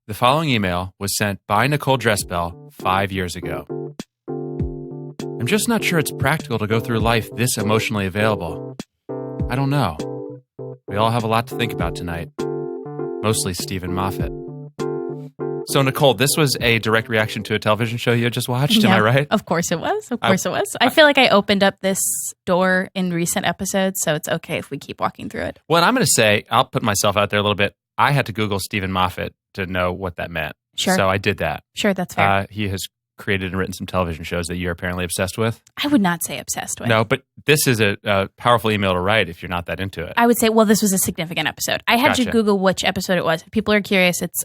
The following email was sent by Nicole Dressbell 5 years ago. I'm just not sure it's practical to go through life this emotionally available. I don't know. We all have a lot to think about tonight. Mostly Stephen Moffat. So, Nicole, this was a direct reaction to a television show you had just watched, am I right? Of course it was. Of course it was. I feel like I opened up this door in recent episodes, so it's okay if we keep walking through it. Well, I'm going to say, I'll put myself out there a little bit. I had to Google Stephen Moffat to know what that meant. Sure. So I did that. Sure, that's fair. He has created and written some television shows that you're apparently obsessed with. I would not say obsessed with. No, but this is a powerful email to write if you're not that into it. I would say, well, this was a significant episode. I had to Gotcha. Google which episode it was. If people are curious, it's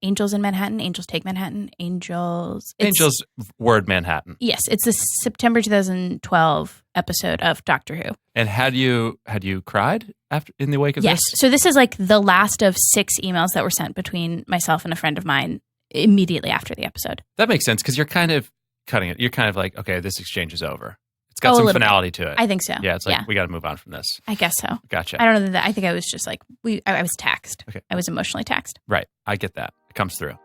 Angels in Manhattan, Angels Take Manhattan, Angels... Angels word Manhattan. Yes, it's the September 2012 episode of Doctor Who. And had you cried after in the wake of Yes. this? So this is like the last of 6 emails that were sent between myself and a friend of mine immediately after the episode. That makes sense because you're kind of cutting it. You're kind of like, okay, this exchange is over. It's got a some little finality to it. I think so. Yeah, it's like we got to move on from this. I guess so. Gotcha. I don't know that. I think I was just like, I was taxed. Okay. I was emotionally taxed. Right. I get that. It comes through.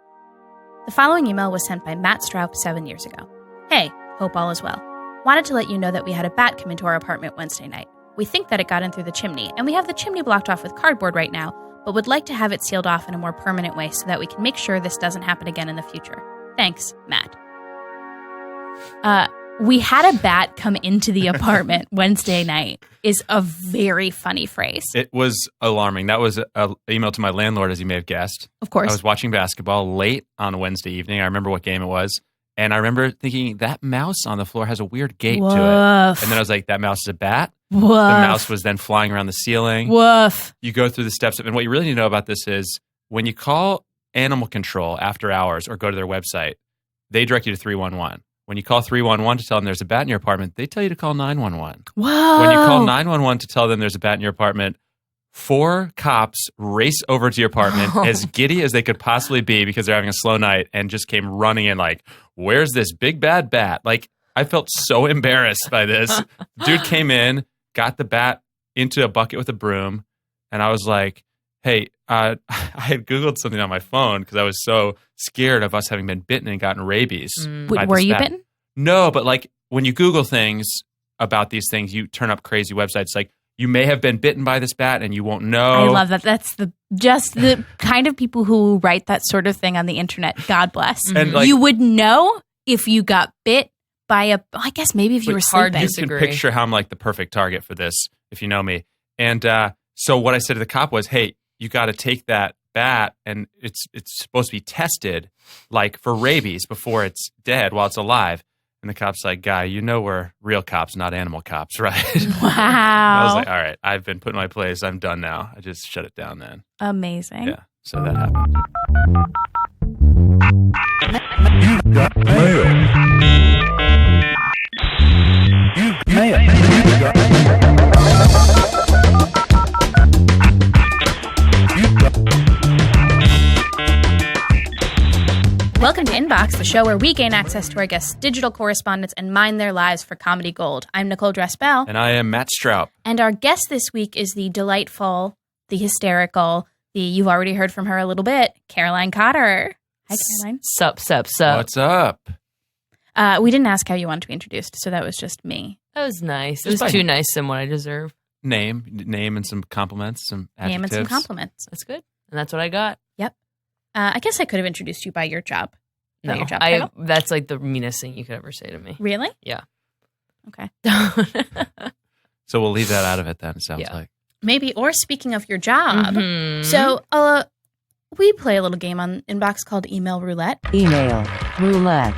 The following email was sent by Matt Stroup 7 years ago. Hey, hope all is well. Wanted to let you know that we had a bat come into our apartment Wednesday night. We think that it got in through the chimney, and we have the chimney blocked off with cardboard right now, but would like to have it sealed off in a more permanent way so that we can make sure this doesn't happen again in the future. Thanks, Matt. We had a bat come into the apartment Wednesday night is a very funny phrase. It was alarming. That was an email to my landlord, as you may have guessed. Of course. I was watching basketball late on a Wednesday evening. I remember what game it was. And I remember thinking, that mouse on the floor has a weird gait to it. And then I was like, that mouse is a bat? Woof. The mouse was then flying around the ceiling. Woof. You go through the steps. And what you really need to know about this is when you call animal control after hours or go to their website, they direct you to 311. When you call 311 to tell them there's a bat in your apartment, they tell you to call 911. Whoa. When you call 911 to tell them there's a bat in your apartment, 4 cops race over to your apartment as giddy as they could possibly be because they're having a slow night and just came running in like, where's this big bad bat? Like, I felt so embarrassed by this. Dude came in, got the bat into a bucket with a broom, and I was like, hey, I had Googled something on my phone because I was so scared of us having been bitten and gotten rabies. Wait, were you bitten? No, but like when you Google things about these things, you turn up crazy websites like, you may have been bitten by this bat and you won't know. I love that. That's just the kind of people who write that sort of thing on the internet. God bless. And like, you would know if you got bit by I guess maybe if you were sleeping. You can picture how I'm like the perfect target for this, if you know me. And so what I said to the cop was, hey, you got to take that bat and it's supposed to be tested like for rabies before it's dead while it's alive. And the cop's like, guy, you know we're real cops, not animal cops, right? Wow. I was like, all right, I've been put in my place. I'm done now. I just shut it down then. Amazing. Yeah, so that happened. You got mail. You got Welcome to Inbox, the show where we gain access to our guests' digital correspondence and mine their lives for comedy gold. I'm Nicole Dressbell. And I am Matt Stroup. And our guest this week is the delightful, the hysterical, you've already heard from her a little bit, Caroline Cotter. Hi, Caroline. Sup. What's up? We didn't ask how you wanted to be introduced, so that was just me. That was nice. It Just was by- too nice than what I deserve. Name and some compliments, some adjectives. Name and some compliments. That's good. And that's what I got. Yep. I guess I could have introduced you by your job. By No, your job title. that's like the meanest thing you could ever say to me. Really? Yeah. Okay. So we'll leave that out of it then, it sounds Yeah. like. Maybe. Or speaking of your job. Mhm. So we play a little game on Inbox called Email Roulette. Email roulette.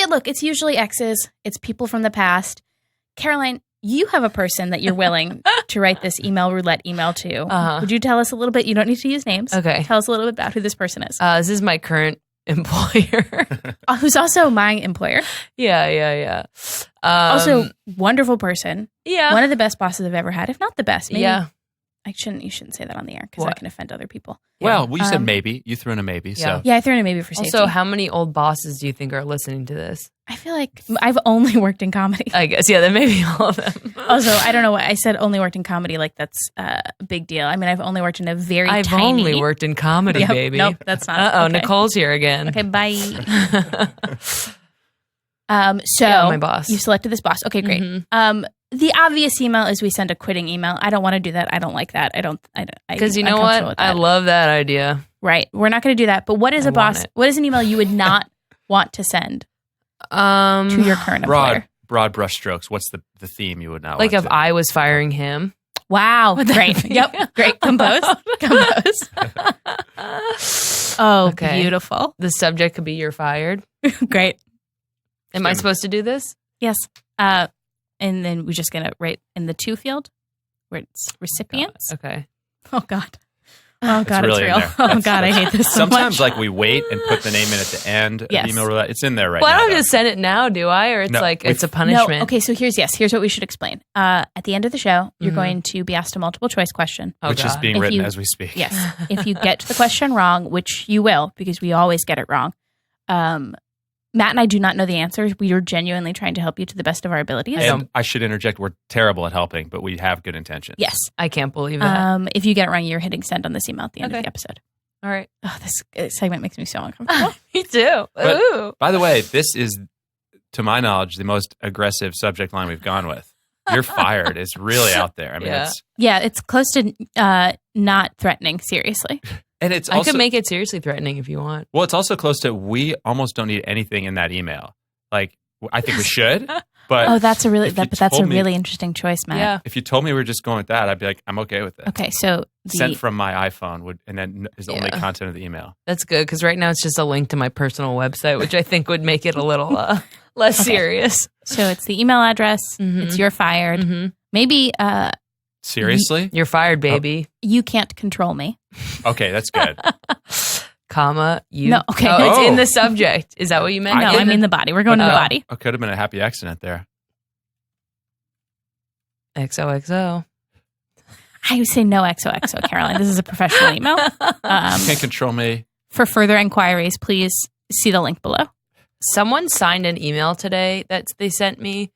Look, it's usually exes. It's people from the past. Caroline, you have a person that you're willing to write this email roulette email to. Uh-huh. Would you tell us a little bit? You don't need to use names. Okay. Tell us a little bit about who this person is. This is my current employer. Who's also my employer. Yeah. Also, wonderful person. yeah. One of the best bosses I've ever had, if not the best. Maybe. Yeah. You shouldn't say that on the air because that What? can offend other people. Well, you said maybe. You threw in a maybe. Yeah. So Yeah, I threw in a maybe for safety. Also, how many old bosses do you think are listening to this? I feel like I've only worked in comedy. I guess, yeah, then maybe all of them. Also, I don't know why I said only worked in comedy. Like that's a big deal. I mean, I've only worked in a very I've tiny. only worked in comedy, Yep, baby. Nope, that's not. Uh-oh, okay. Nicole's here again. Okay, bye. So Yeah, my boss. you selected this boss. Okay, great. Mhm. The obvious email is we send a quitting email. I don't want to do that. I don't like that. Because you I'm know comfortable what? with I that. love that idea. Right. We're not going to do that. But what is I a boss? want it. What is an email you would not want to send to your current employer? broad brushstrokes. What's the theme you would not Like want if to? I was firing him. Wow. Great. Yep. Great. Compose. Oh, Okay. beautiful. The subject could be "You're fired." Great. Am I supposed to do this? Yes. And then we're just going to write in the to field where it's recipients. Okay. Oh, God. Oh, God, really it's in real. there. Oh, That's- God, I hate this so Sometimes much. like we wait and put the name in at the end Yes. of email roulette. It's in there right Well, now. I don't though. just send it now, do I? Or it's No, like we- it's a punishment. No, okay, so here's what we should explain. At the end of the show, you're Mhm. going to be asked a multiple choice question. Oh, which is God. being If written you- as we speak. Yes. If you get the question wrong, which you will, because we always get it wrong, Matt and I do not know the answers. We are genuinely trying to help you to the best of our abilities. And I should interject, we're terrible at helping, but we have good intentions. Yes. I can't believe that. If you get it wrong, you're hitting send on this email at the end of Okay. the episode. All right. Oh, this segment makes me so uncomfortable. Me too. But- Ooh. By the way, this is, to my knowledge, the most aggressive subject line we've gone with. You're fired. It's really out there. I mean, Yeah. it's Yeah, it's close to not threatening, seriously. and it's I also could make it seriously threatening if you want. well, it's also close to we almost don't need anything in that email. Like I think we should, but Oh, that's a really if you that's a told me- really interesting choice, Matt. Yeah. if you told me we were just going with that, I'd be like, I'm okay with it. Okay, so Sent from my iPhone would, and then is the only Yeah. content of the email. That's good because right now it's just a link to my personal website, which I think would make it a little less Okay. serious. so it's the email address. Mhm. It's you're fired. hmm Maybe Seriously? You're fired, baby. you can't control me. Okay, that's good. Comma you. No, okay. Oh, it's in Oh. the subject. Is that what you meant? No, I mean the body. We're going to the Oh. body. It could have been a happy accident there. XOXO. I would say no XOXO, Caroline. This is a professional email. Can't control me. For further inquiries, please see the link below. Someone signed an email today that they sent me.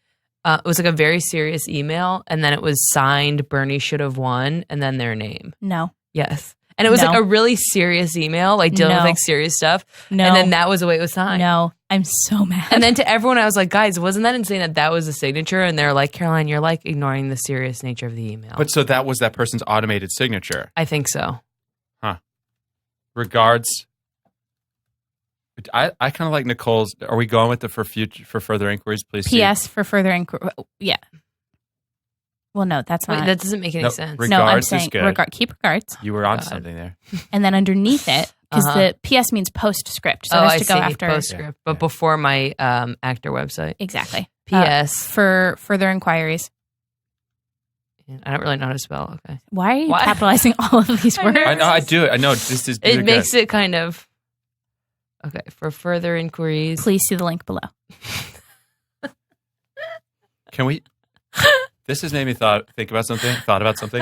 It was like a very serious email, and then it was signed Bernie should have won, and then their name. No, Yes. And it was No. like a really serious email, like dealing No. with like serious stuff. no, And then that was the way it was signed. no. I'm so mad. And then to everyone, I was like, guys, wasn't that insane that that was the signature? And they're like, Caroline, you're like ignoring the serious nature of the email. But so that was that person's automated signature. I think so. Regards. I kind of like Nicole's. Are we going with the for further inquiries, please? see? P.S. for further inquiry. Yeah. Well, no, that's Wait, not. that doesn't make any No, sense. re- no, I'm regards is saying good. keep regards. You were on God. something there. And then underneath it, because Uh-huh. the PS means postscript. So it oh, has I to go see. after. Postscript, but Yeah. before my actor website. Exactly. P.S. For further inquiries. I don't really know how to spell. Okay. Why are you Why? capitalizing all of these I words? know. I know. I do it. I know. This is. It makes it kind of. Okay. For further inquiries. Please see the link below. Can we? This has made me think about something. Thought about something.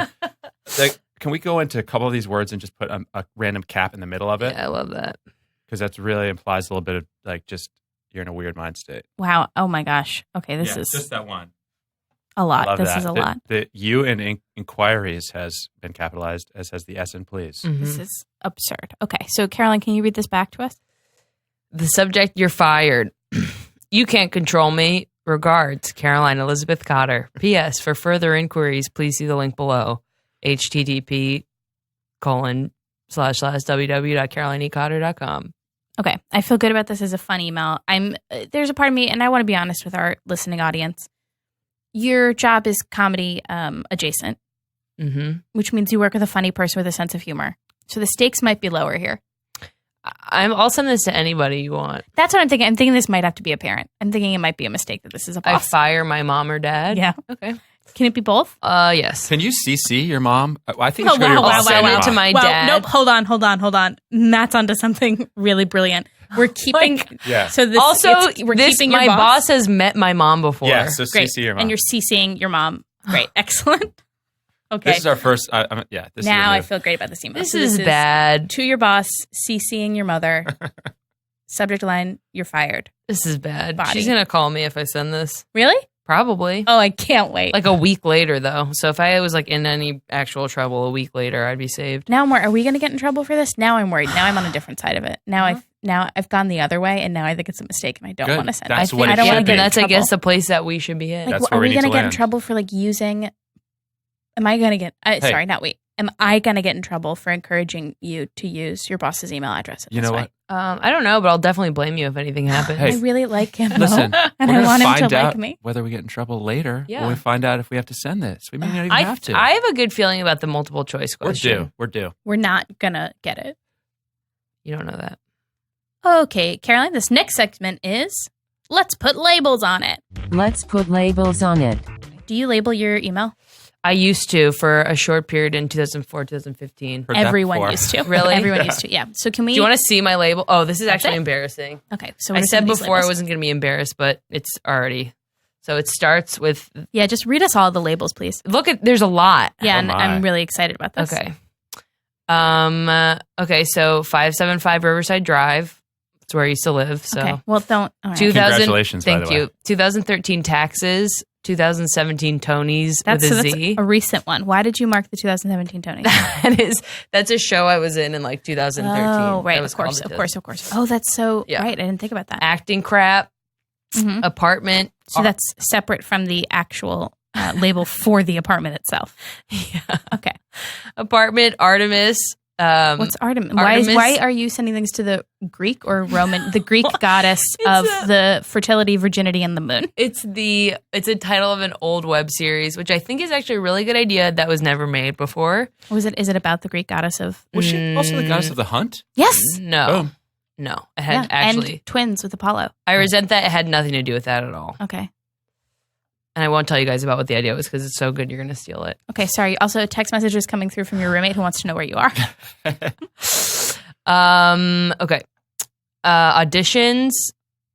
Like, can we go into a couple of these words and just put a random cap in the middle of it? Yeah, I love that. Because that really implies a little bit of like just you're in a weird mind state. Wow. Oh my gosh. Okay, this is just that one. a lot. Love This that. is a The- lot. The U in inquiries has been capitalized, as has the S in please. Mhm. This is absurd. Okay, so Caroline, can you read this back to us? The subject, you're fired. You can't control me. Regards, Caroline Elizabeth Cotter. P.S. For further inquiries, please see the link below. http://www.carolinecotter.com. Okay, I feel good about this as a fun email. There's a part of me, and I want to be honest with our listening audience. Your job is comedy adjacent, Mm-hmm. which means you work with a funny person with a sense of humor. So the stakes might be lower here. I'll send this to anybody you want. That's what I'm thinking. I'm thinking this might have to be a parent. I'm thinking it might be a mistake that this is a I boss. fire my mom or dad. Yeah. Okay. Can it be both? Yes. Can you CC your mom? I think Oh, you should go to your wow, boss wow, and wow, your wow. to mom. my Well, dad. nope. Hold on. Matt's onto something really brilliant. We're keeping. Yeah. So this Also, we're this keeping your my boss has met my mom before. Yeah. So Great. CC your mom. And you're CCing your mom. Great. Excellent. Okay. This is our first. This now is I feel great about this email. This So is bad. To your boss, CCing your mother. Subject line, you're fired. This is bad. Body. She's going to call me if I send this. Really? Probably. Oh, I can't wait. Like a week later, though. So if I was like in any actual trouble a week later, I'd be saved. Now I'm worried. Are we going to get in trouble for this? Now I'm worried. Now I'm on a different side of it. Now I've gone the other way, and now I think it's a mistake, and I don't Good. want to send That's it. what I it don't should want to be. get in That's, I trouble. guess, the place that we should be in. Like, That's are where we we need going to to get in land. trouble for like using? Am I going to get? Sorry, not we. Am I going to get in trouble for encouraging you to use your boss's email address? You know what? I don't know, but I'll definitely blame you if anything happens. Hey. I really like him. Listen, though, and we're I gonna want him find to out like me. whether we get in trouble later. Yeah. When we find out if we have to send this, we may not even have to. I have a good feeling about the multiple choice We're question. due. We're not gonna get it. You don't know that. Okay, Caroline. This next segment is let's put labels on it. Let's put labels on it. Do you label your email? I used to for a short period in 2004, 2015. Heard that Everyone before. used to. Really? Everyone used to. Yeah. So can we? Do you want to see my label? Oh, this is That's actually it? embarrassing. Okay. So I what are some said of these before I labels? wasn't going to be embarrassed, but it's already. So it starts with, Yeah. Just read us all the labels, please. there's a lot. Yeah, Oh and my. I'm really excited about this. Okay. Okay, so 575 Riverside Drive. That's where I used to live. So Okay. Well, don't. All right. 2000 Congratulations, by Thank the you. way. 2013 taxes, 2017 Tonys That's, with so a that's Z. a recent one. Why did you mark the 2017 Tony? That's a show I was in like 2013. Oh, right. That Of was course. called Of course. Of course. Oh, that's so Yeah. right. I didn't think about that. Acting crap, Mhm. apartment. So that's separate from the actual label for the apartment itself. Yeah. Okay. Apartment, Artemis. What's Artemis? Artemis? Why are you sending things to the Greek or Roman, the Greek goddess of the fertility, virginity, and the moon? It's a title of an old web series, which I think is actually a really good idea that was never made before. Is it about the Greek goddess of? Was she also the goddess of the hunt? Yes. No. Boom. No. It had Yeah. actually. And twins with Apollo. I resent that it had nothing to do with that at all. Okay. And I won't tell you guys about what the idea was because it's so good you're going to steal it. Okay. Sorry. Also, text messages coming through from your roommate who wants to know where you are. Okay. Auditions,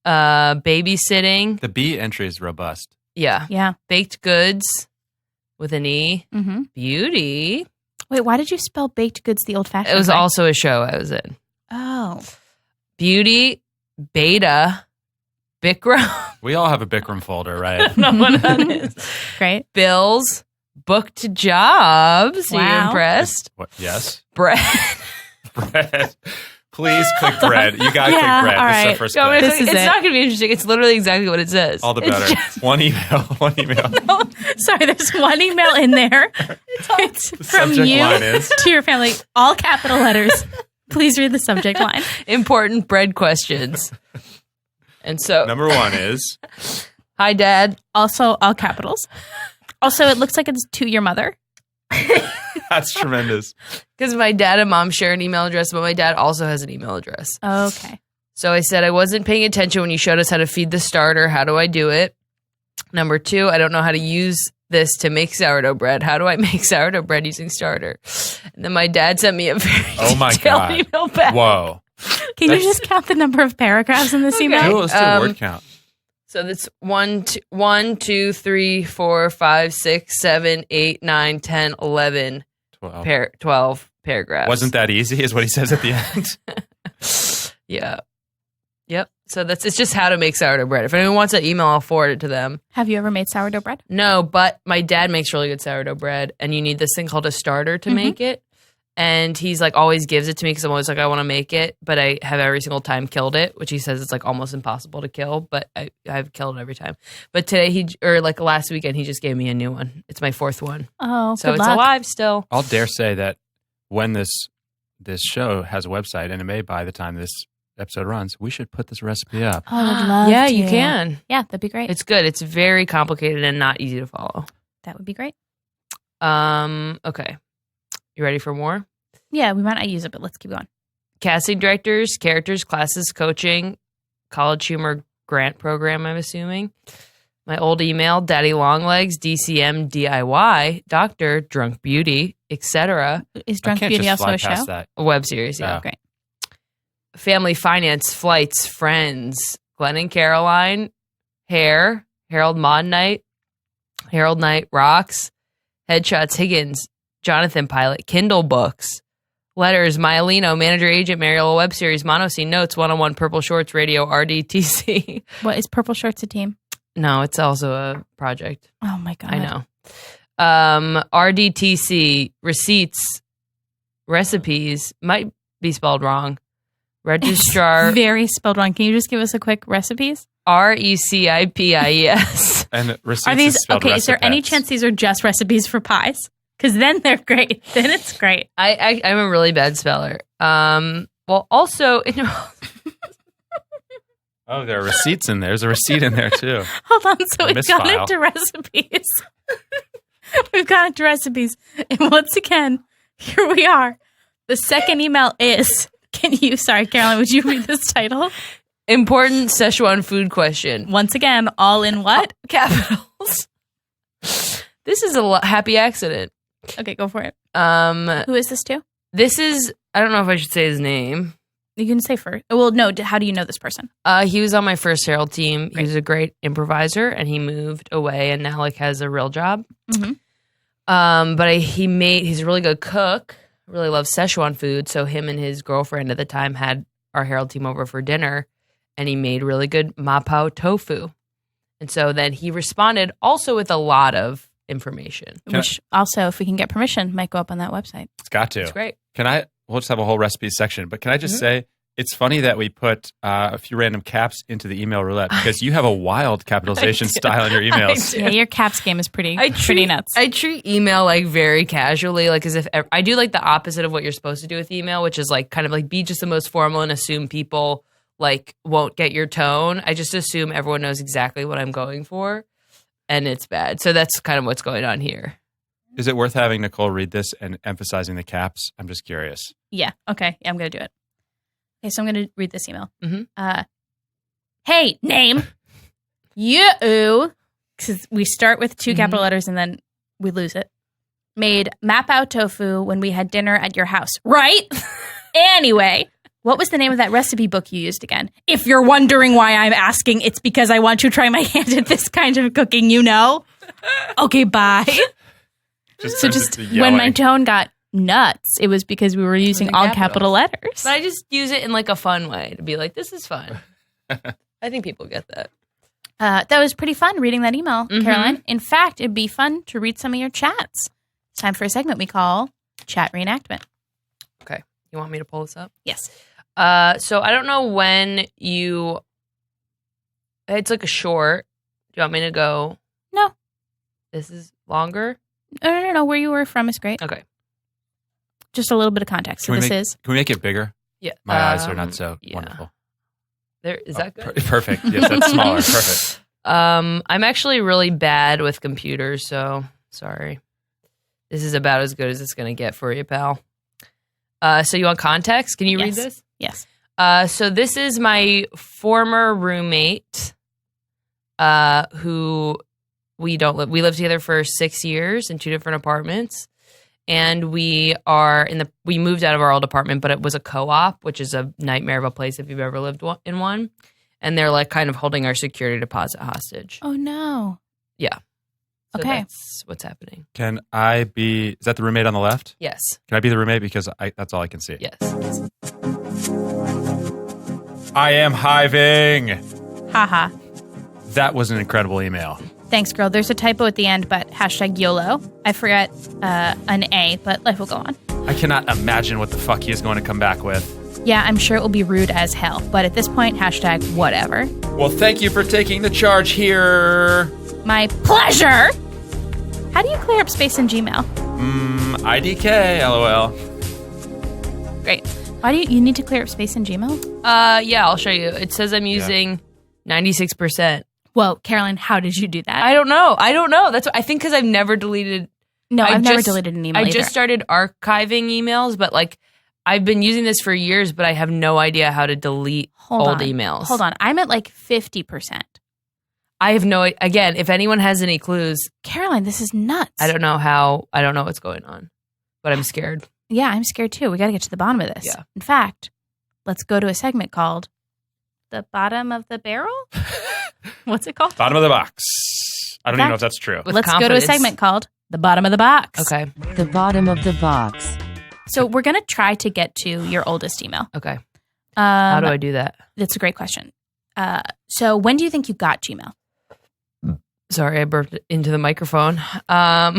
babysitting. The B entry is robust. Yeah. Yeah. Baked goods with an E. Mm-hmm. Beauty. Wait. Why did you spell baked goods the old-fashioned? It was way? also a show I was in. Oh. Beauty, Beta, Bikram. We all have a Bikram folder, right? No one on it. Great. Bills, booked jobs. Are you Wow. impressed? What? Yes. Bread. Bread. Please click bread. You got to Yeah, click bread. all This is right. our first No, click. This is it's it. not going to be interesting. It's literally exactly what it says. All the It's better. just- One email. One email. Sorry, there's one email in there. It's from subject you line is- to your family, all capital letters. Please read the subject line. important bread questions. And so, Number one is hi, Dad. Also, all capitals. Also, it looks like it's to your mother. that's tremendous. Because my dad and mom share an email address, but my dad also has an email address. Okay. So I said, I wasn't paying attention when you showed us how to feed the starter. How do I do it? Number two, I don't know how to use this to make sourdough bread. How do I make sourdough bread using starter? And then my dad sent me a very Oh my detailed God. email back. Whoa. Can you just count the number of paragraphs in this Okay. email? Let's do a word count. So that's 1, 2, 3, 4, 5, 6, 7, 8, 9, 10, 11, 12 paragraphs. Wasn't that easy is what he says at the end. Yeah. Yep. So it's just how to make sourdough bread. If anyone wants that email, I'll forward it to them. Have you ever made sourdough bread? No, but my dad makes really good sourdough bread, and you need this thing called a starter to make it. And he's like always gives it to me because I'm always like, I want to make it, but I have every single time killed it, which he says it's like almost impossible to kill, but I've killed it every time. But today like last weekend, he just gave me a new one. It's my fourth one. Oh, So good it's luck. alive still. I'll dare say that when this show has a website, and it may by the time this episode runs, we should put this recipe up. Oh, I would love Yeah, to. you can. Yeah, that'd be great. It's good. It's very complicated and not easy to follow. That would be great. Okay. You ready for more? Yeah, we might not use it, but let's keep going. Casting directors, characters, classes, coaching, college humor grant program, I'm assuming. My old email, Daddy Longlegs, DCM, DIY, Doctor, Drunk Beauty, etc. Is I Drunk can't Beauty just also fly a show? past that. A web series, yeah. Oh. Great. Family finance, flights, friends, Glenn and Caroline, hair, Harold Mod Night, Harold Night rocks, Headshots, Higgins, Jonathan Pilot, Kindle Books, Letters, Myelino, Manager Agent, Mariel Web Series, Monoscene, Notes, 101, Purple Shorts, Radio, RDTC. What, is Purple Shorts a team? No, it's also a project. Oh my God. I know. RDTC, Receipts, Recipes, might be spelled wrong. Registrar. Very spelled wrong. Can you just give us a quick recipes? RECIPIES. And receipts Are these is spelled okay? Is there any recipes. chance these are just recipes for pies? Because then they're great. Then it's great. I'm a really bad speller. Well, also, Oh, there are receipts in there. There's a receipt in there too. Hold on. So we've gone Misfile. into recipes. We've gone into recipes, and once again, here we are. The second email is. Sorry, Caroline, would you read this title? important Szechuan food question. Once again, all in what? Capitals. This is a happy accident. Okay, go for it. This Who is this to? is, I don't know if I should say his name. You can say first. Well, no. How do you know this person? He was on my first Herald team. He was a great improviser, and he moved away and now has a real job. Mm-hmm. But he's a really good cook. Really loves Szechuan food. So him and his girlfriend at the time had our Herald team over for dinner, and he made really good mapao tofu. And so then he responded also with a lot of information. Which also, if we can get permission, might go up on that website. It's got to. It's great. We'll just have a whole recipes section. But can I just say, it's funny that we put a few random caps into the email roulette because you have a wild capitalization style in your emails. Yeah, your caps game is pretty nuts. I treat email very casually, as if I do the opposite of what you're supposed to do with email, which is kind of be just the most formal and assume people won't get your tone. I just assume everyone knows exactly what I'm going for, and it's bad. So that's kind of what's going on here. Is it worth having Nicole read this and emphasizing the caps? I'm just curious. Yeah. Okay. Yeah, I'm going to do it. Okay, so I'm going to read this email. Mm-hmm. Hey, name. You. Because we start with two capital letters and then we lose it. Made mapao tofu when we had dinner at your house. Right? Anyway, what was the name of that recipe book you used again? If you're wondering why I'm asking, it's because I want to try my hand at this kind of cooking, Okay, bye. Just when my tone got nuts, it was because we were using all capital letters. But I just use it in a fun way to be this is fun. I think people get that. That was pretty fun reading that email, Caroline. In fact, it'd be fun to read some of your chats. It's time for a segment we call Chat Reenactment. Okay. You want me to pull this up? Yes. So I don't know when it's a short. Do you want me to go? No. This is longer? No. Where you were from is great. Okay. Just a little bit of context. So Can we make it bigger? Yeah. My eyes are not so wonderful. Is that good? Perfect. Yes, that's smaller. Perfect. I'm actually really bad with computers, so sorry. This is about as good as it's going to get for you, pal. So you want context? Can you read this? Yes. So this is my former roommate, who we lived together for 6 years in 2 different apartments. And we moved out of our old apartment, but it was a co-op, which is a nightmare of a place if you've ever lived in one. And they're kind of holding our security deposit hostage. Oh, no. Yeah. So Okay. That's what's happening. Can I be, is that the roommate on the left? Yes. Can I be the roommate? Because that's all I can see. Yes. I am hiving. Haha. That was an incredible email. Thanks, girl. There's a typo at the end, but #YOLO. I forgot an A, but life will go on. I cannot imagine what the fuck he is going to come back with. Yeah, I'm sure it will be rude as hell. But at this point, #whatever. Well, thank you for taking the charge here. My pleasure. How do you clear up space in Gmail? IDK, LOL. Great. Why do you need to clear up space in Gmail? Yeah, I'll show you. It says I'm using 96%. Well, Caroline, how did you do that? I don't know. That's what I think because I've never deleted. No, I've never deleted an email. I just started archiving emails, but I've been using this for years, but I have no idea how to delete old emails. Hold on. I'm at 50%. I have no. Again, if anyone has any clues, Caroline, this is nuts. I don't know how. I don't know what's going on, but I'm scared. Yeah, I'm scared too. We got to get to the bottom of this. Yeah. In fact, let's go to a segment called The Bottom of the Barrel? What's it called? Bottom of the box. I don't even know if that's true. With Let's go to a confidence. segment called the bottom of the box. Okay. The bottom of the box. So we're going to try to get to your oldest email. Okay. How do I do that? That's a great question. So when do you think you got Gmail? Sorry, I burped into the microphone. It's bound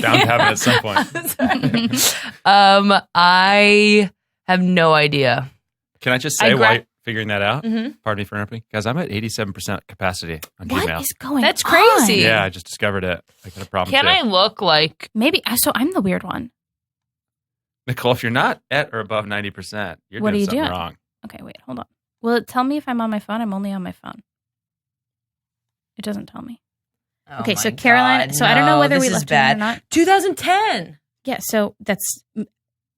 to happen at some point. I have no idea. Can I just say why you're figuring that out? Pardon me for interrupting. Guys, I'm at 87% capacity on Gmail. What is going That's on? crazy. Yeah, I just discovered it. I got a problem Can too. I look like... Maybe. So I'm the weird one. Nicole, if you're not at or above 90%, you're What doing are you something doing? wrong. Okay, wait, hold on. Will it tell me if I'm on my phone? I'm only on my phone. It doesn't tell me. Okay, so Caroline, I don't know whether we left it in or not. 2010. Yeah, so that's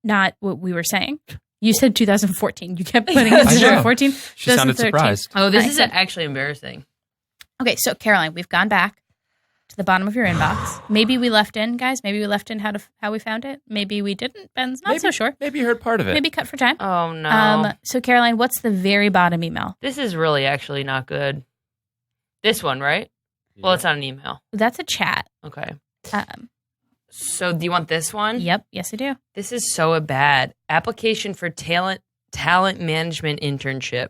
not what we were saying. You said 2014. You kept putting it 2014. She sounded 2013. surprised. Oh, this I is said- actually embarrassing. Okay, so Caroline, we've gone back to the bottom of your inbox. Maybe we left in, guys. Maybe we left in how we found it. Maybe we didn't. Ben's not so sure. Maybe you heard part of it. Maybe cut for time. Oh, no. So Caroline, what's the very bottom email? This is really actually not good. This one, right? Well, it's not an email. That's a chat. Okay. Um, So do you want this one? yep. Yes, I do. This is so bad. Application for talent management internship.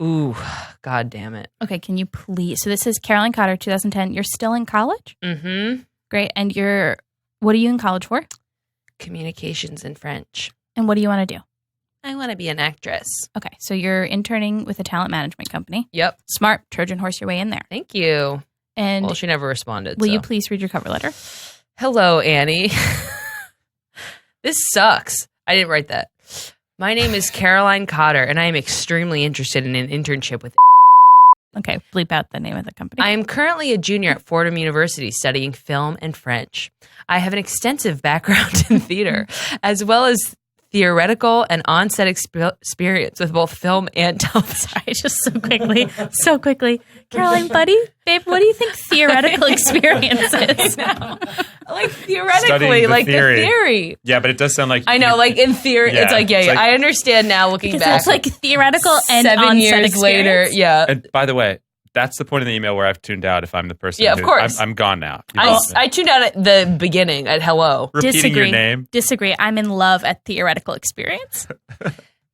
Ooh, God damn it. Okay, can you please? So this is Caroline Cotter, 2010. You're still in college? Mm-hmm. Great. And what are you in college for? Communications in French. And what do you want to do? I want to be an actress. Okay, so you're interning with a talent management company. Yep. Smart. Trojan horse your way in there. Thank you. And Well, she never responded. will so. you please read your cover letter? Hello, Annie. This sucks. I didn't write that. My name is Caroline Cotter, and I am extremely interested in an internship with... Okay, bleep out the name of the company. I am currently a junior at Fordham University studying film and French. I have an extensive background in theater, as well as theoretical and on-set experience with both film and television. Sorry, just so quickly. Caroline, buddy, babe, what do you think theoretical experience is? Like theoretically, Studying the like theory. the theory. Yeah, but it does sound like I know, like in theory, Yeah, it's like, it's like- I understand now looking Because back. it's like theoretical and 7 on-set years later, experience. yeah. And by the way, that's the point of the email where I've tuned out if I'm the person. Yeah, of course. I'm gone now. You I lost me. tuned out at the beginning at hello. Repeating your name. Disagree. I'm in love at theoretical experience.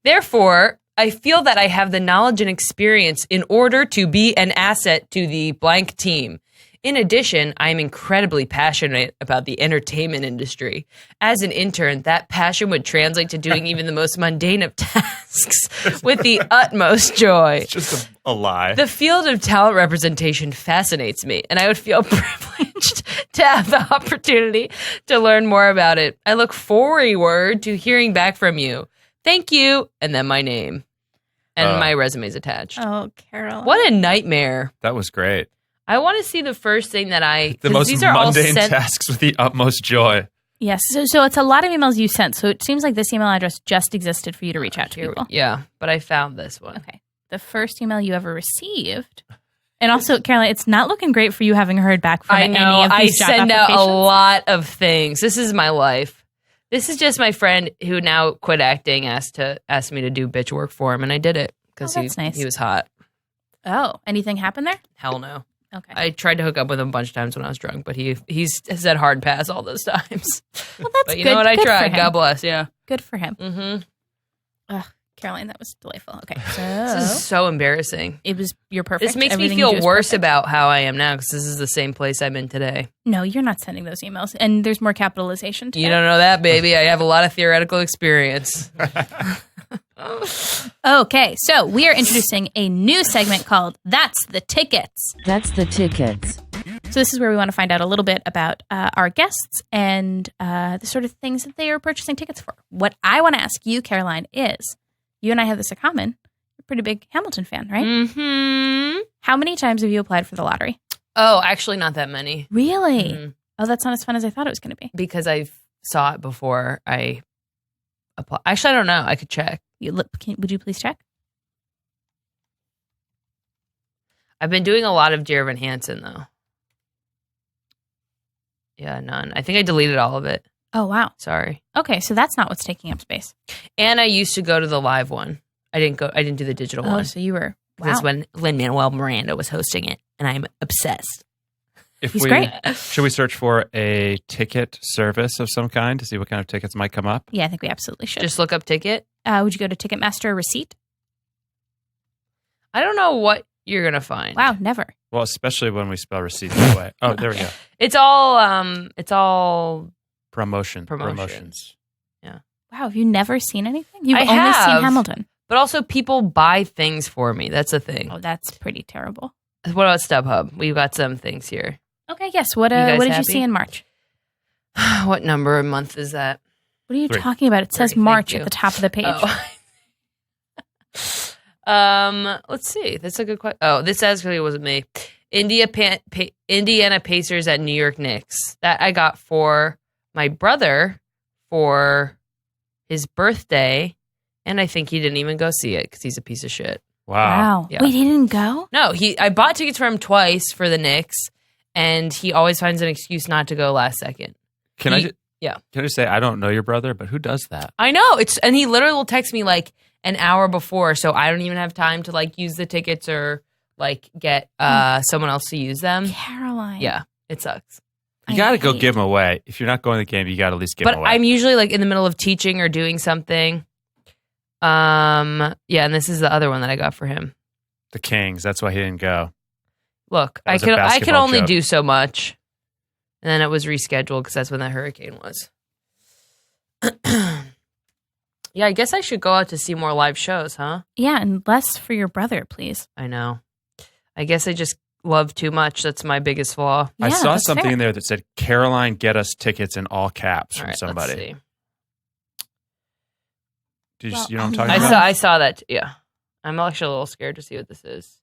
Therefore, I feel that I have the knowledge and experience in order to be an asset to the blank team. In addition, I am incredibly passionate about the entertainment industry. As an intern, that passion would translate to doing even the most mundane of tasks with the utmost joy. It's just a lie. The field of talent representation fascinates me, and I would feel privileged to have the opportunity to learn more about it. I look forward to hearing back from you. Thank you, and then my name. And my resume's attached. Oh, Carol. What a nightmare. That was great. I want to see the first thing that The most these are all mundane sent. tasks with the utmost joy. Yes. So it's a lot of emails you sent. So it seems like this email address just existed for you to reach out to people. Yeah, but I found this one. Okay. The first email you ever received. And also, Caroline, it's not looking great for you having heard back from I any know. of I these job send out a applications. lot of things. This is my life. This is just my friend who now quit acting asked me to do bitch work for him, and I did it because Oh, that's nice. he was hot. Oh, anything happened there? Hell no. Okay. I tried to hook up with him a bunch of times when I was drunk, but he's said hard pass all those times. Well, that's But you good. know what? I Good for tried. him. God bless. Yeah. Good for him. Mm-hmm. Caroline, that was delightful. Okay. This So is so embarrassing. it was, you're perfect. This makes me Everything you do feel is worse perfect. about how I am now because this is the same place I'm in today. No, you're not sending those emails. And there's more capitalization to You that. don't know that, baby. I have a lot of theoretical experience. Okay, so we are introducing a new segment called That's the Tickets. That's the tickets. So this is where we want to find out a little bit about our guests and the sort of things that they are purchasing tickets for. What I want to ask you, Caroline, is you and I have this in common. You're a pretty big Hamilton fan, right? Mm-hmm. How many times have you applied for the lottery? Oh, actually not that many. Really? Mhm. Oh, that's not as fun as I thought it was going to be. Because I saw it before I applied. Actually, I don't know. I could check. Would you please check? I've been doing a lot of Dear Evan Hansen, though. Yeah, none. I think I deleted all of it. Oh, wow. Sorry. Okay, so that's not what's taking up space. And I used to go to the live one. I didn't do the digital Oh, one. so you were, wow. That's when Lin-Manuel Miranda was hosting it, and I'm obsessed. He's great. Should we search for a ticket service of some kind to see what kind of tickets might come up? Yeah, I think we absolutely should. Just look up ticket. Would you go to Ticketmaster receipt? I don't know what you're gonna find. Wow, never. Well, especially when we spell receipt that way. Oh, there we go. It's all Promotions. Wow, have you never seen anything? You've I only have. seen Hamilton. but also people buy things for me. That's the thing. Oh, that's pretty terrible. What about StubHub? We've got some things here. Okay, yes. What guys did you happy? see in March? What number of month is that? What are you 3. talking about? It says Thank March you. at the top of the page. Oh. Let's see. That's a good question. Oh, this actually wasn't me. Indiana Pacers at New York Knicks. That I got for my brother for his birthday, and I think he didn't even go see it because he's a piece of shit. Wow. Yeah. Wait, he didn't go? No, I bought tickets for him twice for the Knicks, and he always finds an excuse not to go last second. Can I just say I don't know your brother, but who does that? I know and he literally will text me like an hour before, so I don't even have time to like use the tickets or like get someone else to use them. Caroline. Yeah, it sucks. You got to go give them away. If you're not going to the game, you got to at least give But them away. I'm usually like in the middle of teaching or doing something. Yeah, and this is the other one that I got for him. The Kings. That's why he didn't go. Look, That I was a could basketball only joke. do so much, and then it was rescheduled because that's when the hurricane was. Yeah, I guess I should go out to see more live shows, huh? Yeah, and less for your brother, please. I know. I guess I just love too much. That's my biggest flaw. I Yeah, saw that's something fair. in there that said, Caroline, get us tickets in all caps All from right, somebody. let's see. Do you, Well, you know what I'm I talking mean, about? I saw that. Yeah, I'm actually a little scared to see what this is.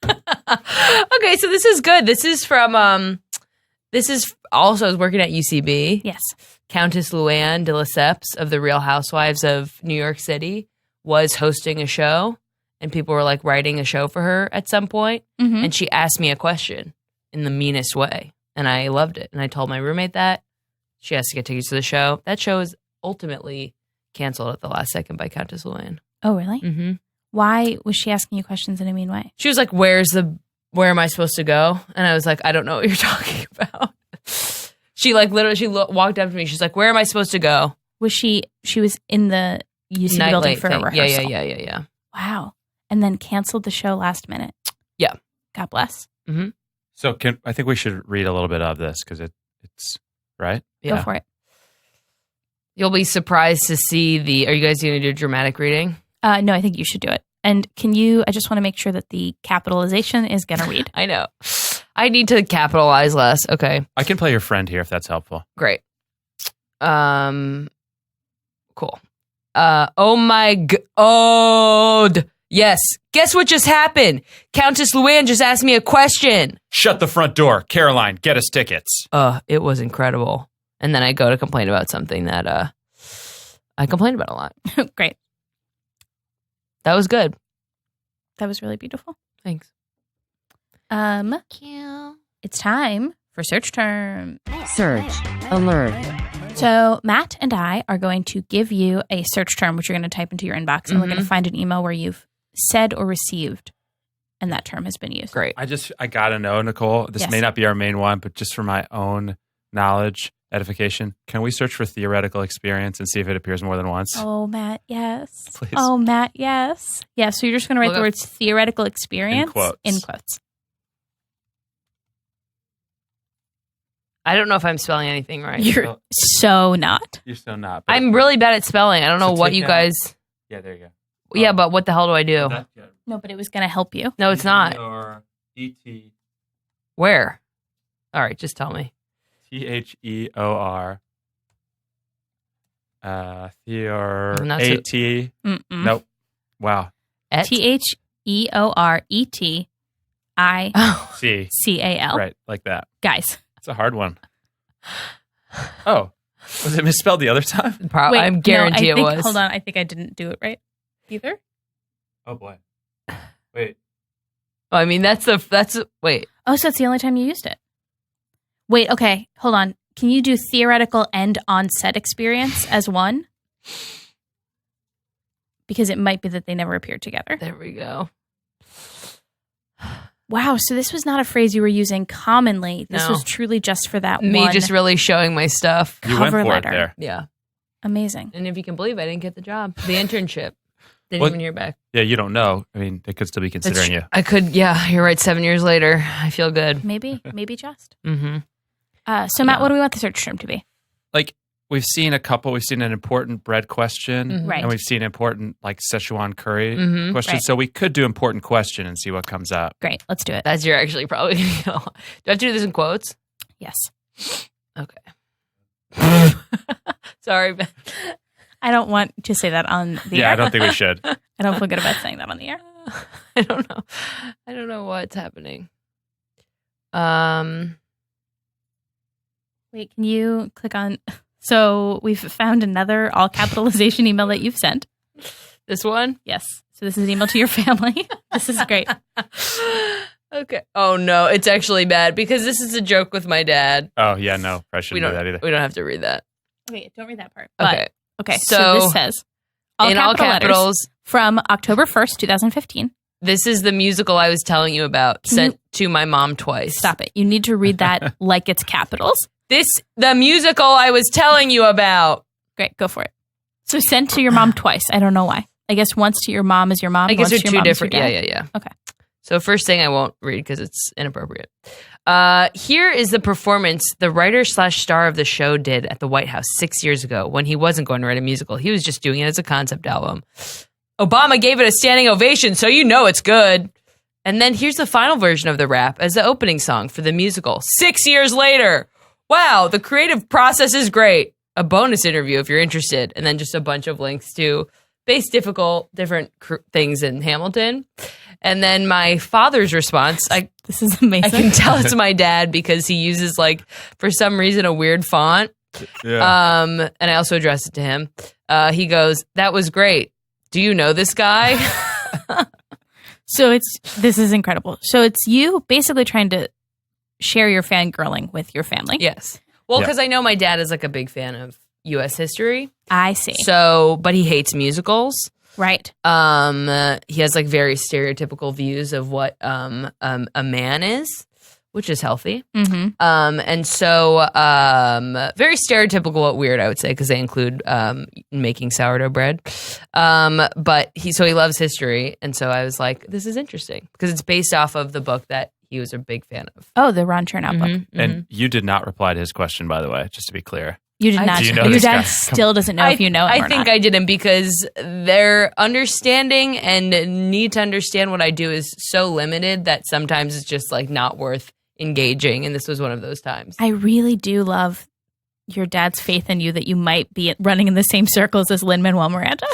Okay, so this is good. This is from this is also I was working at UCB. Yes. Countess Luann de Lesseps of the Real Housewives of New York City was hosting a show, and people were like writing a show for her at some point, Mm-hmm. and she asked me a question in the meanest way, and I loved it. And I told my roommate that she has to get tickets to the show. That show is ultimately canceled at the last second by Countess Luann. Oh, really? Mm-hmm. Why was she asking you questions in a mean way? She was like, where am I supposed to go? And I was like, I don't know what you're talking about. She like literally, walked up to me. She's like, where am I supposed to go? Was she was in the UC Night building late for thing. a rehearsal? Yeah. Wow. And then canceled the show last minute. Yeah. God bless. So I think we should read a little bit of this because it's right. Go for it. You'll be surprised to see are you guys going to do a dramatic reading? No, I think you should do it. And I just want to make sure that the capitalization is going to read. I know. I need to capitalize less. Okay. I can play your friend here if that's helpful. Great. Cool. Oh my god. Yes. Guess what just happened? Countess Luann just asked me a question. Shut the front door. Caroline, get us tickets. It was incredible. And then I go to complain about something that I complained about a lot. Great. That was good. That was really beautiful. Thanks. It's time for search term. Search. Alert. So Matt and I are going to give you a search term, which you're going to type into your inbox, and we're going to find an email where you've said or received, and that term has been used. Great. I gotta know, Nicole. This Yes. may not be our main one, but just for my own knowledge, edification, can we search for theoretical experience and see if it appears more than once? Oh, Matt, yes. Please. Oh, Matt, yes. Yeah, so you're just going to write Look the up- words theoretical experience In quotes. I don't know if I'm spelling anything right. You're so not. You're so not. but- I'm really bad at spelling. I don't know So what take you out- guys. Yeah, there you go. Yeah, but what the hell do I do? That's good. No, but it was going to help you. No, it's not. Or E-T. Where? All right, just tell me. Theor. Theor. And that's it. A-T. Mm-mm. Nope. Wow. Theoreticalcal. Oh, C. Right, like that. Guys. It's a hard one. Oh, was it misspelled the other time? Wait, I guarantee no, it was. Hold on. I think I didn't do it right either. Oh boy. Wait. I mean, wait. Oh, so it's the only time you used it. Wait, okay. Hold on. Can you do theoretical and on-set experience as one? Because it might be that they never appeared together. There we go. Wow. So this was not a phrase you were using commonly. This No. was truly just for that Me one just really showing my stuff. You went cover for letter. it there. Yeah. Amazing. And if you can believe, I didn't get the job. The internship. Didn't What- even hear back. Yeah, you don't know. I mean, they could still be considering you. I could, yeah, you're right. 7 years later, I feel good. Maybe just. Mm-hmm. So Matt, what do we want the search term to be? Like, we've seen a couple. We've seen an important bread question. Mhm. Right. And we've seen important, like, Szechuan curry Mhm. question. Right. So we could do important question and see what comes up. Great. Let's do it. That's your actually probably. Do I have to do this in quotes? Yes. Okay. Sorry, Ben. I don't want to say that on the Yeah, air. I don't think we should. I don't feel good about saying that on the air. I don't know. I don't know what's happening. Wait, can you click on? So we've found another all capitalization email that you've sent. This one? Yes. So this is an email to your family. This is great. Okay. Oh no, it's actually bad because this is a joke with my dad. Oh, yeah, no. I We shouldn't do that either. don't. We don't have to read that. Wait, don't read that part. Okay. Okay. So, So this says in all capital letters capitals, from October 1st, 2015. this is the musical I was telling you about. Can Sent to my mom twice. Stop it. You need to read that like it's capitals. The musical I was telling you about. Great. Go for it. So sent to your mom twice. I don't know why. I guess once to your mom is your mom. I guess once they're to your two mom is different. your Yeah, dad. yeah. Okay. So first thing I won't read because it's inappropriate. Here is the performance the writer/star of the show did at the White House 6 years ago when he wasn't going to write a musical. He was just doing it as a concept album. Obama gave it a standing ovation, so you know it's good. And then here's the final version of the rap as the opening song for the musical 6 years later. Wow, the creative process is great. A bonus interview if you're interested. And then just a bunch of links to different things in Hamilton. And then my father's response, This is amazing. I can tell it's my dad because he uses for some reason a weird font. Yeah. And I also addressed it to him. He goes, "That was great. Do you know this guy?" So this is incredible. So it's you basically trying to share your fangirling with your family. Yes. Well, Yeah. because I know my dad is a big fan of U.S. history. I see. So, but he hates musicals. Right. He has very stereotypical views of what a man is, which is healthy. Mm-hmm. And so very stereotypical, what weird I would say, because they include making sourdough bread. But he loves history, and so I was like, this is interesting because it's based off of the book that he was a big fan of. Oh, the Ron Chernow book. Mhm, mhm. And you did not reply to his question, by the way, just to be clear. You did I- not. Do you know Your this dad guy? still doesn't know if you know him I or think not. I didn't because their understanding and need to understand what I do is so limited that sometimes it's just not worth engaging. And this was one of those times. I really do love your dad's faith in you that you might be running in the same circles as Lin-Manuel Miranda.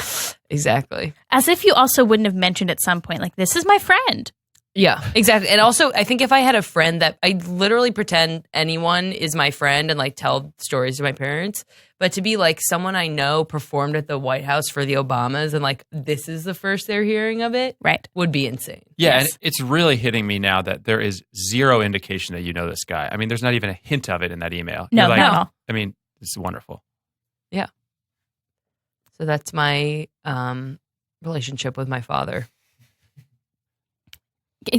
Exactly. As if you also wouldn't have mentioned at some point, this is my friend. Yeah, exactly. And also, I think if I had a friend that I literally pretend anyone is my friend and tell stories to my parents, but to be someone I know performed at the White House for the Obamas and this is the first they're hearing of it Right. would be insane. Yeah, Yes. and it's really hitting me now that there is zero indication that you know this guy. I mean, there's not even a hint of it in that email. No, You're not at all. I mean, this is wonderful. So that's my relationship with my father.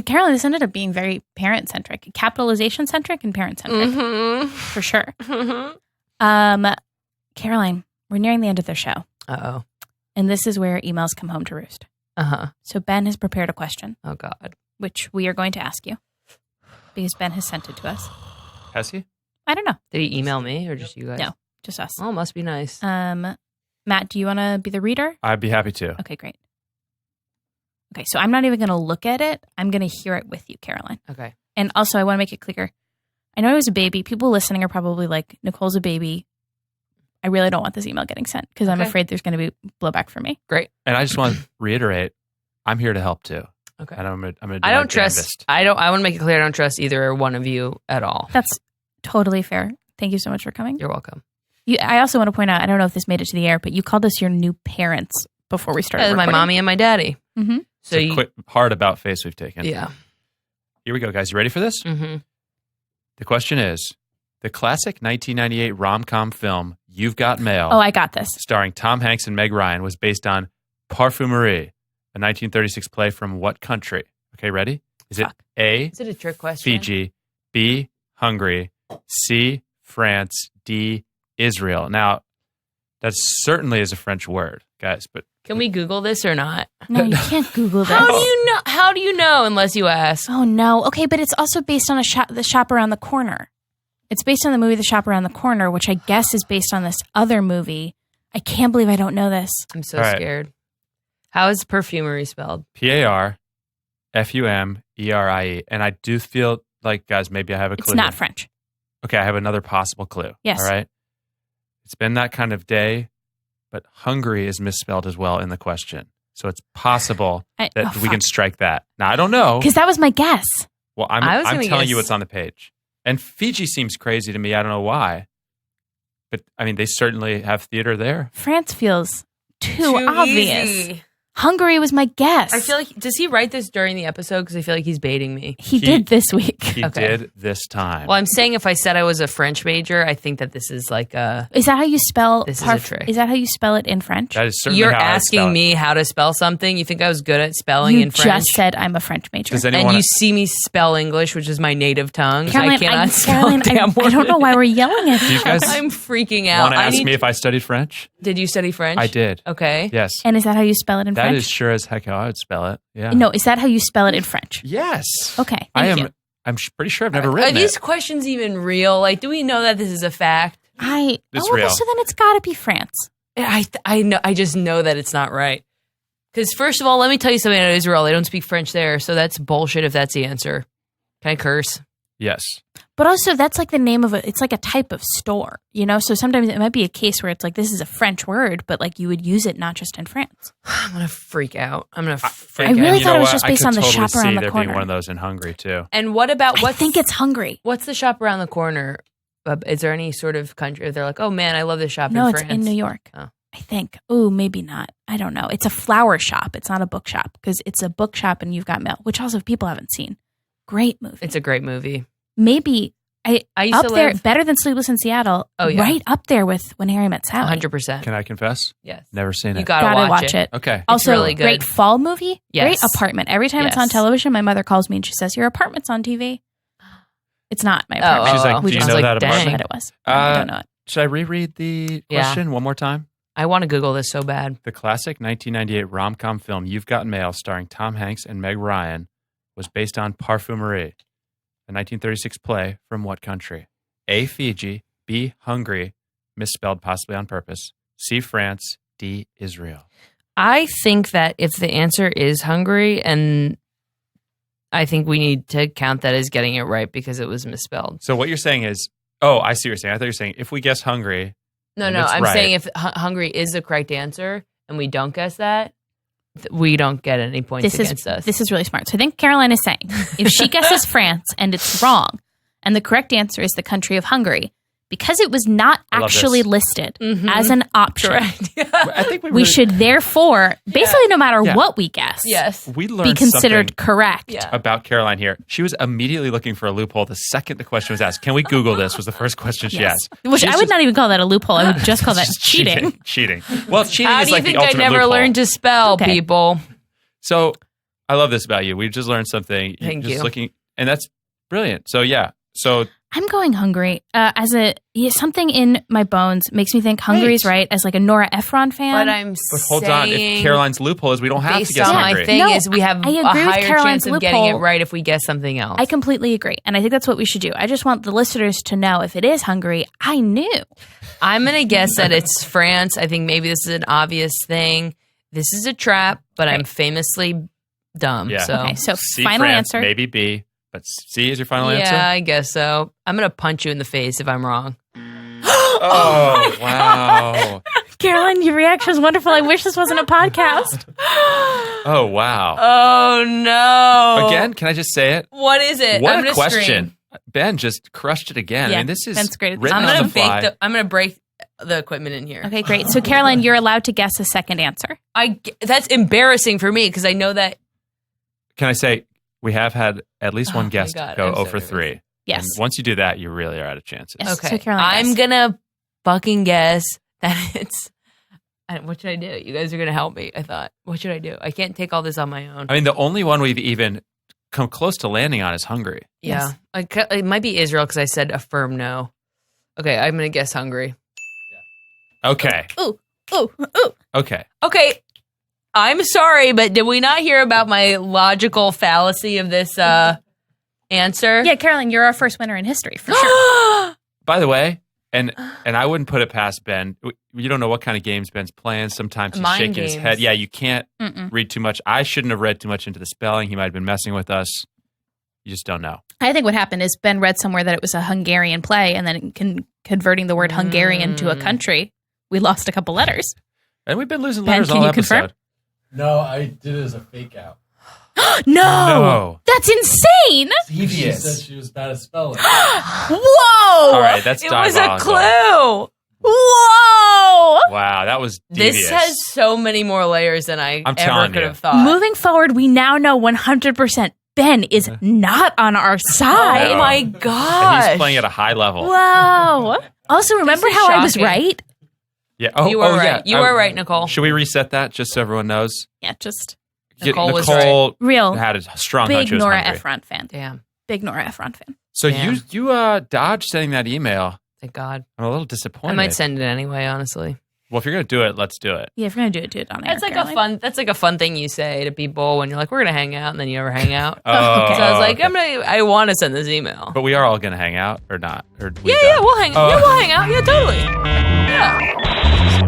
Caroline, this ended up being very parent-centric, capitalization-centric and parent-centric, Mm-hmm. for sure. Mm-hmm. Caroline, we're nearing the end of the show, Uh-oh. and this is where emails come home to roost. Uh-huh. So Ben has prepared a question, Oh, God. which we are going to ask you, because Ben has sent it to us. Has he? I don't know, Did he email me or just you guys? No. just us. Oh, must be nice. Matt, do you want to be the reader? I'd be happy to. Okay, great. Okay, so I'm not even going to look at it. I'm going to hear it with you, Caroline. Okay. And also, I want to make it clear. I know I was a baby. People listening are probably like, Nicole's a baby. I really don't want this email getting sent because I'm Okay. afraid there's going to be blowback for me. Great. And I just want to reiterate, I'm here to help too. Okay. And I'm gonna do I my don't trust. damnedest. I want to make it clear I don't trust either one of you at all. That's totally fair. Thank you so much for coming. You're welcome. I also want to point out, I don't know if this made it to the air, but you called us your new parents before we started My recording. mommy and my daddy. Mm-hmm. So It's a quick, hard about face we've taken. yeah. Here we go, guys. You ready for this? Mm-hmm. The question is, the classic 1998 rom-com film You've Got Mail, Oh, I got this. starring Tom Hanks and Meg Ryan, was based on Parfumerie, a 1936 play from what country? Okay, ready? Is it Fuck. A, Is it a trick question? Fiji, B, Hungary, C, France, D, Israel? Now, that certainly is a French word, guys, but Can we Google this or not? No, you can't Google this. How do you know? How do you know unless you ask? Oh no. Okay, but it's also based on the shop around the corner. It's based on the movie The Shop Around the Corner, which I guess is based on this other movie. I can't believe I don't know this. I'm so All right. scared. How is perfumery spelled? P-A-R-F-U-M-E-R-I-E. And I do feel like, guys, maybe I have a clue. It's not here. French. Okay, I have another possible clue. Yes. All right. It's been that kind of day, but Hungary is misspelled as well in the question. So it's possible that we can strike that. Now, I don't know. Because that was my guess. Well, I was I'm gonna telling you guess- what's on the page. And Fiji seems crazy to me. I don't know why. But, I mean, they certainly have theater there. France feels too obvious. easy. Hungary was my guess. I feel like, does he write this during the episode? Because I feel like he's baiting me. he did this week. He Okay. did this time. Well, I'm saying if I said I was a French major, I think that this is like a. Is that how you spell? This is a trick. Is that how you spell it in French? That is certainly You're how I spell asking it. me how to spell something. You think I was good at spelling you in French? just said I'm a French major. Does anyone and wanna- you see me spell English, which is my native tongue. Caroline, I cannot spell Caroline, a damn I word. don't know why we're yelling at Do you you. guys I'm freaking out. want to I ask need- me if I studied French? Did you study French? I did. Okay. Yes. And is that how you spell it in That French? is sure as heck how I would spell it. Yeah. No, is that how you spell it in French? Yes. Okay, I thank am. you. I'm pretty sure I've never Are written these it. questions even real? Like, do we know that this is a fact? It's well, real. so then it's got to be France. I know. I just know that it's not right. Because first of all, let me tell you something about Israel. They don't speak French there, so that's bullshit. If that's the answer, can I curse? Yes. But also, that's like the name of it's like a type of store, you know? So sometimes it might be a case where it's like, this is a French word, but like you would use it not just in France. I'm gonna freak out. I'm gonna freak I out. really you thought know it was what? just I based could on the totally shop around see the there corner. being one of those in Hungary too. And what about I what? think it's hungry. What's the shop around the corner? Is there any sort of country? They're like, oh man, I love this shop No, in it's France. in New York. Oh. I think. Oh, maybe not. I don't know. It's a flower shop. It's not a bookshop because it's a bookshop and You've Got Mail, which also people haven't seen. Great movie. It's a great movie. Maybe I used up to there, live better than Sleepless in Seattle. Oh, yeah. Right up there with When Harry Met Sally. 100%. Can I confess? Yes. Never seen You it. gotta watch it. Okay. Also, really good. great fall movie. Yes. Great apartment. Every time it's on Yes. television, my mother calls me and she says, "Your apartment's on TV." It's not my apartment. She's like, We do you just know like, that dang. apartment? Said it was. I don't know it. Should I reread the Yeah. question one more time? I want to Google this so bad. The classic 1998 rom-com film You've Got Mail, starring Tom Hanks and Meg Ryan, was based on Parfumerie, a 1936 play from what country? A, Fiji, B, Hungary, misspelled possibly on purpose, C, France, D, Israel. I think that if the answer is Hungary, and I think we need to count that as getting it right because it was misspelled. So what you're saying is, oh, I see what you're saying. I thought you were saying if we guess Hungary, No, And no, it's I'm right. saying if Hungary is the correct answer and we don't guess that, we don't get any points against us. This is really smart. So I think Caroline is saying if she guesses France and it's wrong, and the correct answer is the country of Hungary, because it was not I love actually this. listed Mhm. as an option, correct. I think we, we really- should therefore, basically, no matter Yeah. what we guess, Yes. we be learned considered something correct. Yeah. about Caroline here. She was immediately looking for a loophole the second the question was asked. Can we Google this? Was the first question she Yes. asked. Which She's I would just- not even call that a loophole. I would just call that just cheating. Cheating. Well, cheating How is do you like think the I ultimate never loophole. learned to spell, Okay. people? So I love this about you. We just learned something. Thank just you. Looking, and that's brilliant. So yeah. So I'm going Hungary. Something in my bones makes me think Hungary's Right. right as like a Nora Ephron fan. But I'm but hold on. saying, If Caroline's loophole is we don't have to based guess on Hungary. my thing No, is we have I agree a with higher Caroline's chance of getting it loophole. right if we guess something else. I completely agree. And I think that's what we should do. I just want the listeners to know if it is Hungary, I knew. I'm going to guess that it's France. I think maybe this is an obvious thing. This is a trap, but I'm famously dumb. Yeah. So. Okay, so C, final France, answer. maybe B, but C is your final Yeah, answer. I guess so. I'm going to punch you in the face if I'm wrong. Oh, wow. Caroline, your reaction is wonderful. I wish this wasn't a podcast. Oh, wow. Oh, no. Again, can I just say it? What is it? What I'm a gonna question. Scream. Ben just crushed it again. Yeah, I mean, this is Ben's great at this. written I'm on gonna the fly. I'm gonna break the equipment in here. Okay, great. So, Caroline, you're allowed to guess a second answer. That's embarrassing for me because I know that. Can I say we have had at least Oh one my guest God, go I'm so 0 for nervous. 3. Yes. And once you do that, you really are out of chances. Yes. Okay, So, Caroline, I'm guess. gonna fucking guess that it's. What should I do? You guys are gonna help me. I thought. What should I do? I can't take all this on my own. I mean, the only one we've even come close to landing on is hungry. Yeah. It might be Israel because I said a firm no. Okay, I'm going to guess Hungary. Okay. Ooh. Okay. Okay, I'm sorry, but did we not hear about my logical fallacy of this answer? Yeah, Caroline, you're our first winner in history, for sure. By the way, and I wouldn't put it past Ben. You don't know what kind of games Ben's playing. Sometimes he's Mind shaking his games. head. Yeah, you can't read too much. I shouldn't have read too much into the spelling. He might have been messing with us. You just don't know. I think what happened is Ben read somewhere that it was a Hungarian play, and then converting the word Hungarian to a country, we lost a couple letters. And we've been losing Ben, letters can all you episode. confirm? No, I did it as a fake out. No! That's insane! She said she was bad at spelling. Whoa! All right, that's It was a diabolical. clue. Whoa! Wow, that was devious. This has so many more layers than I I'm ever telling could you. have thought. Moving forward, we now know 100% Ben is not on our side. Oh my And gosh. he's playing at a high level. Wow. Also, remember is how I was shocking. right? Yeah. Oh, You were oh, right. yeah. You were right, Nicole. Should we reset that just so everyone knows? Yeah, just Nicole was real had a strong big hunch she was Nora hungry. Ephron fan. Damn. Big Nora Ephron fan. So Damn. you dodged sending that email. Thank God. I'm a little disappointed. I might send it anyway, honestly. Well, if you're going to do it, let's do it. Yeah, if you're going to do it on air. That's like Caroline. that's like a fun thing you say to people when you're like, we're gonna hang out, and then you never hang out. Oh, So I was like, okay. I want to send this email. But we are all going to hang out or not? Or we Yeah, done? we'll hang. Oh. Yeah, we'll hang out. Yeah, totally. Yeah.